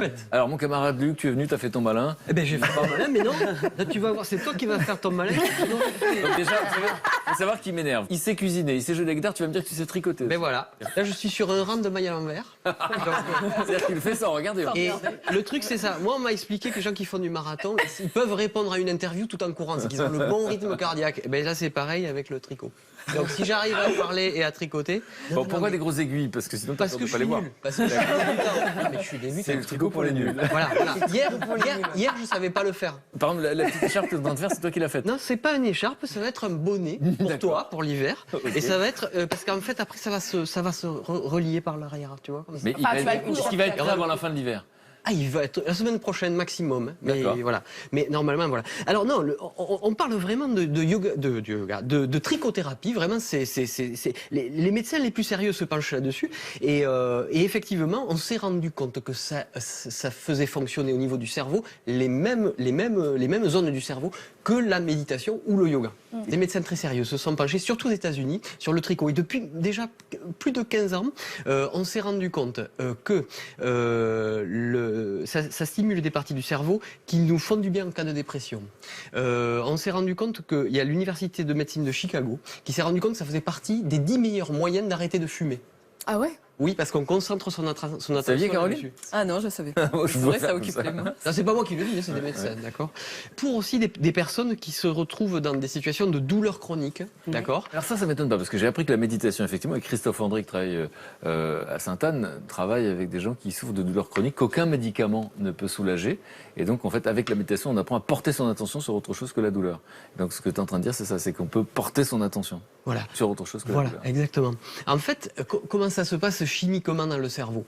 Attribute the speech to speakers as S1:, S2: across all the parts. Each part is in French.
S1: fait.
S2: Alors, mon camarade Luc, tu es venu, tu as fait ton malin.
S1: Eh ben, j'ai fait pas malin, mais non. Là, tu vas voir, c'est toi qui vas faire ton malin.
S2: Donc, déjà, il faut savoir qu'il m'énerve. Il sait cuisiner, il sait jouer de la guitare, tu vas me dire que tu sais tricoter.
S1: Ben voilà. Là, je suis sur un rang de mailles à l'envers.
S2: C'est-à-dire qu'il fait ça, regardez.
S1: Et le truc, c'est ça. Moi, on m'a expliqué que les gens qui font du marathon, ils peuvent répondre à une interview tout en courant. C'est qu'ils ont le bon rythme cardiaque. Et ben là, c'est pareil avec le tricot. Donc, si j'arrive à parler et à tricoter.
S2: Bon, pourquoi des grosses aiguilles? Parce que sinon,
S1: Parce que je suis nul. Parce que je suis débutant. Non, mais je suis débutant.
S2: C'est le tricot pour les nuls.
S1: Voilà. Hier, je savais pas le faire.
S2: Par exemple, la petite écharpe que tu es en train de faire, c'est toi qui l'as faite.
S1: Non, c'est pas une écharpe, ça va être un bonnet pour toi, pour l'hiver. Et ça va être parce qu'en fait après ça va se relier par l'arrière, tu vois. Comme ça.
S2: Mais est-ce qu'il va être prêt avant la fin de l'hiver?
S1: Ah, il va être la semaine prochaine maximum. Mais
S2: D'accord.
S1: voilà. Mais normalement, voilà. Alors non, on parle vraiment de yoga, de trichothérapie. Vraiment, les médecins les plus sérieux se penchent là-dessus. Et effectivement, on s'est rendu compte que ça faisait fonctionner au niveau du cerveau les mêmes zones du cerveau que la méditation ou le yoga. Des médecins très sérieux se sont penchés, surtout aux États-Unis, sur le tricot. Et depuis déjà plus de 15 ans, on s'est rendu compte que ça stimule des parties du cerveau qui nous font du bien en cas de dépression. On s'est rendu compte qu'il y a l'université de médecine de Chicago qui s'est rendu compte que ça faisait partie des 10 meilleurs moyens d'arrêter de fumer.
S3: Ah ouais?
S1: Oui, parce qu'on concentre son attention
S2: saviez, Caroline
S1: là-dessus.
S3: Ah non, je savais pas.
S2: Moi,
S3: C'est vrai, ça occupe les mains.
S1: Ça, c'est pas moi qui le dis, c'est des médecins, d'accord. Pour aussi des personnes qui se retrouvent dans des situations de douleur chronique, d'accord.
S2: Alors ça m'étonne pas, parce que j'ai appris que la méditation, effectivement, et Christophe André, qui travaille à Sainte-Anne, travaille avec des gens qui souffrent de douleurs chroniques qu'aucun médicament ne peut soulager. Et donc, en fait, avec la méditation, on apprend à porter son attention sur autre chose que la douleur. Et donc, ce que tu es en train de dire, c'est ça, c'est qu'on peut porter son attention sur autre chose que la douleur.
S1: Voilà, exactement. En fait, comment ça se passe chimiquement dans le cerveau ?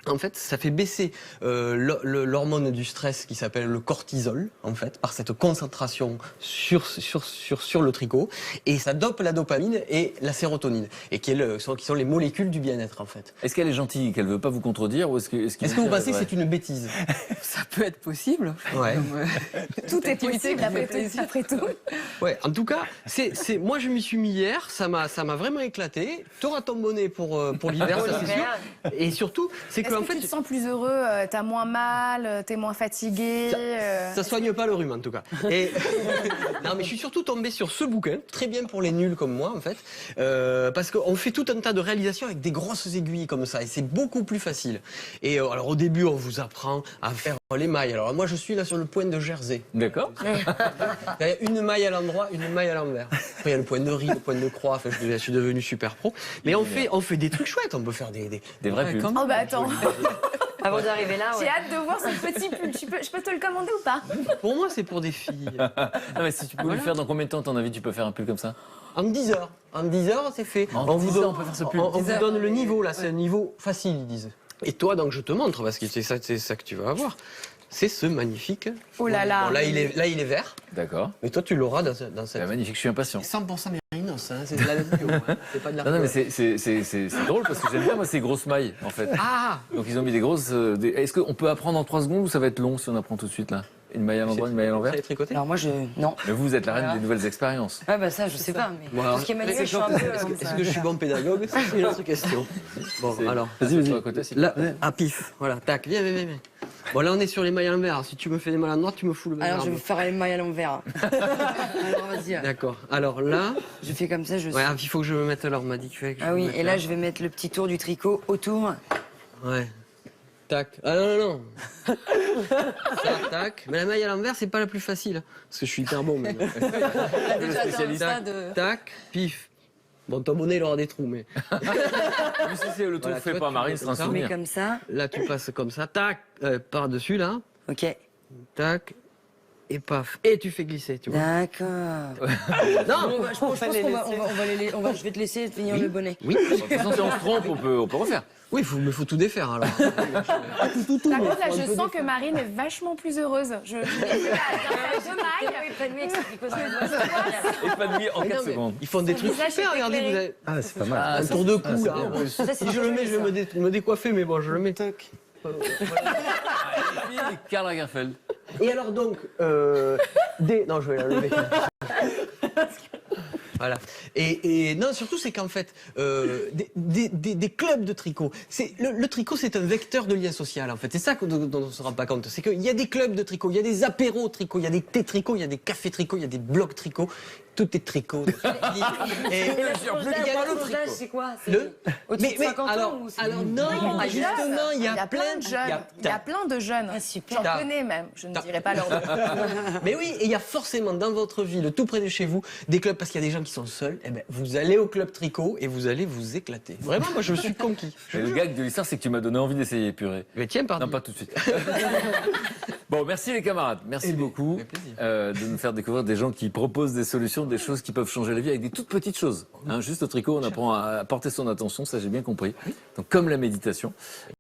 S1: En fait, ça fait baisser l'hormone du stress qui s'appelle le cortisol, en fait, par cette concentration sur le tricot. Et ça dope la dopamine et la sérotonine, et qui sont les molécules du bien-être, en fait.
S2: Est-ce qu'elle est gentille, qu'elle veut pas vous contredire, ou est-ce que
S1: vous pensez que c'est une bêtise ?
S3: Ça peut être possible.
S1: Ouais.
S4: Tout est possible après tout.
S1: Ouais, en tout cas, moi je m'y suis mis hier, ça m'a vraiment éclaté. T'auras ton bonnet pour l'hiver, ça c'est sûr. Et surtout, c'est que
S4: Est-ce que tu te sens plus heureux, t'as moins mal, t'es moins fatigué
S1: ça soigne pas le rhume en tout cas. Et non, mais je suis surtout tombé sur ce bouquin, très bien pour les nuls comme moi en fait, parce qu'on fait tout un tas de réalisations avec des grosses aiguilles comme ça, et c'est beaucoup plus facile. Et alors au début, on vous apprend à faire les mailles. Alors moi, je suis là sur le point de Jersey.
S2: D'accord.
S1: Il y a une maille à l'endroit, une maille à l'envers. Après, il y a le point de riz, le point de croix. Enfin, je suis devenu super pro. Mais on fait des trucs chouettes. On peut faire des
S2: vrais pulls.
S4: Oh bah attends,
S5: Avant d'arriver là,
S4: j'ai hâte de voir ce petit pull. Je peux te le commander ou pas?
S1: Pour moi, c'est pour des filles.
S2: Non, mais si tu peux le faire, dans combien de temps, à ton avis, tu peux faire un pull comme ça?
S1: En 10 heures. En 10 heures, c'est fait.
S2: En 10 heures, on peut faire ce pull.
S1: On vous donne le niveau, là. C'est un niveau facile, ils disent. Et toi, donc, je te montre, parce que c'est ça que tu vas avoir. C'est ce magnifique.
S4: Oh là là.
S1: Bon, là, il est vert.
S2: D'accord.
S1: Mais toi, tu l'auras dans
S2: C'est
S1: cette.
S2: magnifique, je suis impatient.
S1: 100% mérinos, hein, c'est de la bio, hein. C'est pas de la
S2: Non, mais c'est drôle parce que j'aime bien moi ces grosses mailles en fait.
S1: Ah.
S2: Donc ils ont mis des grosses. Est-ce qu'on peut apprendre en 3 secondes ou ça va être long si on apprend tout de suite là? Une maille à l'endroit, une maille à l'envers?
S1: Ça est tricoté.
S5: alors moi non.
S2: Mais vous êtes la reine des nouvelles expériences.
S5: Ah bah ça je sais pas mais
S1: Voilà.
S5: parce qu'Emmanuel je suis un peu
S1: Est-ce que je suis bon pédagogue? C'est une autre question. Bon, alors.
S2: Vas-y. À côté, si.
S1: Là, à pif. Voilà, tac, viens. Bon, là, on est sur les mailles à l'envers. Alors, si tu me fais des mailles à l'endroit, tu me fous le
S5: alors je vais faire les mailles à l'envers. Alors vas-y.
S1: D'accord. Alors là.
S5: Je fais comme ça,
S1: Ouais, il faut que je me mette là. On m'a dit que
S5: Ah oui, et là je vais mettre le petit tour du tricot autour.
S1: Ouais. Tac. Ah non. Ça, tac. Mais la maille à l'envers, c'est pas la plus facile. Parce que je suis hyper bon maintenant.
S3: Déjà, dans le stade de...
S1: Tac, pif. Bon, ton bonnet, il aura des trous, mais.
S2: Mais si c'est le tour
S1: Voilà,
S2: fait
S1: toi,
S2: par
S1: tu
S2: Marine,
S1: fais
S2: c'est un
S1: comme ça.
S5: Je mets
S2: souvenir.
S5: comme ça.
S1: Là, tu passes comme ça. Tac. Par-dessus, là.
S5: OK.
S1: Tac. Et paf. Et tu fais glisser, tu vois.
S5: D'accord.
S1: Non.
S5: Je pense qu'on va je vais te laisser finir le bonnet.
S1: Oui.
S2: De toute façon, si on se trompe, on peut refaire.
S1: Oui, il faut tout défaire, alors.
S4: Par contre, là, je sens que Marine est vachement plus heureuse. Je l'ai vu à 2 mailles.
S5: Pas lui explique aussi.
S2: Et pas de nuit en 4 secondes.
S1: Ils font des trucs
S4: visage
S1: super,
S4: est
S1: regardez,
S4: éclairé.
S1: vous avez
S6: Ah, c'est pas mal.
S1: un tour de cou, là.
S2: bien.
S1: Si je le mets, je vais me décoiffer, mais bon, je le mets.
S2: Karl Lagerfeld.
S1: Et alors donc, non, je vais la lever. Voilà. Et non, surtout, c'est qu'en fait, des clubs de tricot, le tricot, c'est un vecteur de lien social, en fait. C'est ça dont on ne se rend pas compte. C'est qu'il y a des clubs de tricot, il y a des apéros tricot, il y a des thés tricot, il y a des cafés tricot, il y a des blocs tricot. Tout est tricot.
S5: Et le tricot, c'est quoi? Au-dessus de 50 ans ou
S1: alors non, justement, il y a
S4: plein de jeunes. Il y a plein de jeunes.
S5: super.
S4: J'en connais même. Je ne dirai pas leur nom.
S1: Mais oui, et il y a forcément dans votre ville, tout près de chez vous, des clubs parce qu'il y a des gens qui sont seuls. Eh ben, vous allez au club tricot et vous allez vous éclater. Vraiment, moi, je suis conquis.
S2: Et le gag de l'histoire, c'est que tu m'as donné envie d'essayer, purée.
S1: Mais tiens, pardon.
S2: Non, pas tout de suite. Bon, merci les camarades. Merci beaucoup de nous faire découvrir des gens qui proposent des solutions, des choses qui peuvent changer la vie avec des toutes petites choses. Hein, juste au tricot, on apprend à porter son attention, ça j'ai bien compris. Donc comme la méditation.